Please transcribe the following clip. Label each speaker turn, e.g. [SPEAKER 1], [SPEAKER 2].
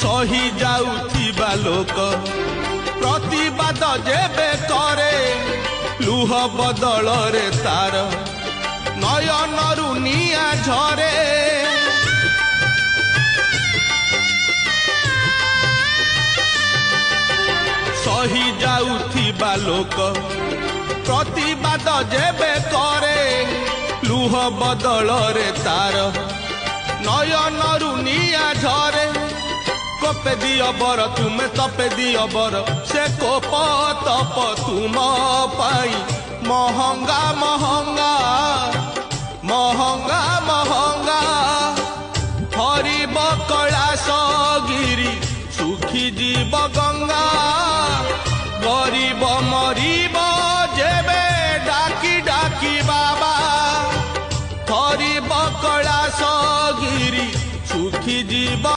[SPEAKER 1] सही जाउथिबा लोक प्रतिवाद जेबे करे लुह बदल रे तार नयनरु निया झरे सही जाउथिबा लोक प्रतिवाद जेबे करे लुह बदल रे तार नयनरु निया झरे कोपे दियो बर तुमे तपे दियो बर से कोप तप तुम पाई महंगा महंगा महंगा महंगा हरिब कैलाश गिरी सुखी जीव गंगा गरीब मरीब जेबे डाकी डाकी बाबा हरिब कैलाश गिरी सुखी जीव